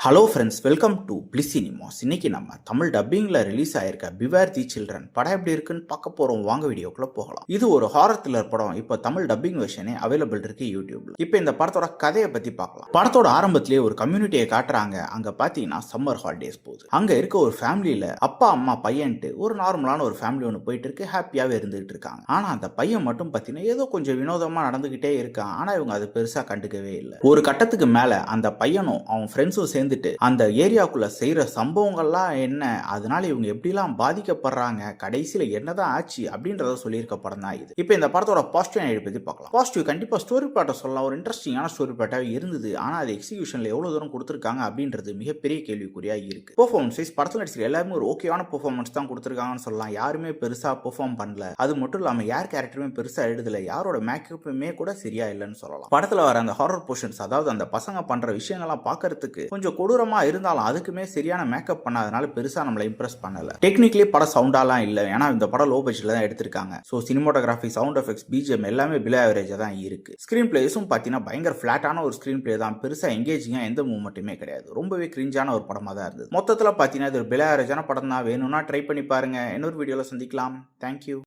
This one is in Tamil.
Hello friends, welcome to Bliss cinemas. இன்னைக்கு நம்ம தமிழ் டப்பிங்ல ரிலீஸ் ஆயிருக்க பிவேர் தி சில்ட்ரன் படம் எப்படி இருக்குன்னு பார்க்க போறோம். வாங்க வீடியோக்குள்ள போகலாம். இது ஒரு ஹாரர் த்ரில்லர் படம். இப்போ தமிழ் டப்பிங் வெர்ஷனே அவைலபிள் இருக்கு யூடியூப்ல. இப்போ இந்த படத்தோட கதையை பத்தி பார்க்கலாம். படத்தோட ஆரம்பத்திலேயே ஒரு கம்யூனிட்டியை காட்டுறாங்க. அங்க பாத்தீங்கன்னா சம்மர் ஹாலிடேஸ் போகுது. அங்க இருக்க ஒரு ஃபேமிலியில அப்பா அம்மா பையன்ட்டு ஒரு நார்மலான ஒரு ஃபேமிலி ஒன்று போயிட்டு இருக்கு. ஹாப்பியாவே இருந்துகிட்டு இருக்காங்க. ஆனா அந்த பையன் மட்டும் பாத்தீங்கன்னா ஏதோ கொஞ்சம் வினோதமா நடந்துகிட்டே இருக்கான். ஆனா இவங்க அது பெருசா கண்டுக்கவே இல்லை. ஒரு கட்டத்துக்கு மேல அந்த பையனும் அவன் ஃப்ரெண்ட்ஸும் சேர்ந்துட்டு அந்த ஏரியாக்குள்ள செய்யற சம்பவங்கள்லாம் என்ன, அதனால இவங்க எப்படிலாம் பாதிக்கப்படுறாங்க, கடைசியில என்னதான் ஆச்சு அப்படின்றத சொல்லியிருக்க படம் தான் இது. இப்போ இந்த படத்தோட பாசிட்டிவ் ஐடியா பத்தி பார்க்கலாம். பாசிட்டிவ் கண்டிப்பா ஸ்டோரி பிளாட்டை சொல்லலாம். ஒரு இன்ட்ரெஸ்டிங்கான ஸ்டோரி பிளாட்டாவே இருந்தது. ஆனா அது எக்ஸிகியூஷன்ல எவ்வளவு தூரம் கொடுத்திருக்காங்க அப்படின்றது மிகப்பெரிய கேள்விக்குறியா இருக்கு. பெர்ஃபார்மன்ஸ் வைஸ் படத்துல நடிச்சிருக்க எல்லாருமே ஒரு ஓகேவான பெர்ஃபார்மன்ஸ் தான் கொடுத்திருக்காங்கன்னு சொல்லலாம். யாருமே பெருசா பெர்ஃபார்ம் பண்ணல. அது மட்டும் இல்லாம யார் கேரக்டருமே பெருசா எழுதல. யாரோட மேக்கப்புமே கூட சரியா இல்லைன்னு சொல்லலாம். படத்துல வர அந்த ஹாரர் போர்ஷன்ஸ், அதாவது அந்த பசங்க பண்ற விஷயங்கள்லாம் பார்க்கறதுக்கு கொஞ்சம் கொடூரமா இருந்தாலும் அதுக்குமே சரியான மேக்கப் பண்ணாதனால பெருசா நம்மளை இம்ப்ரெஸ் பண்ணல. டெக்னிக்கலி படம் சவுண்டாலாம் இல்ல. ஏன்னா இந்த படம் லோ பட்ஜெட்ல தான் எடுத்திருக்காங்க. So cinematography, sound effects, BGM எல்லாமே பிலோ ஆவரேஜா தான் இருக்கு. ஸ்கிரீன் பிளேஸும் பாத்தீங்கன்னா பயங்கர பிளாட்டான ஒரு ஸ்கிரீன் பிளே தான். பெருசா எங்கேஜிங்கா எந்த மூவ்மெண்ட்டுமே கிடையாது. ரொம்பவே கிரிஞ்சான ஒரு படமா தான் இருந்தது. மொத்தத்துல பாத்தீங்கன்னா இது ஒரு பிலோ ஆவரேஜான படம் தான். வேணும்னா ட்ரை பண்ணி பாருங்க. இன்னொரு வீடியோல சந்திக்கலாம். தேங்க்யூ.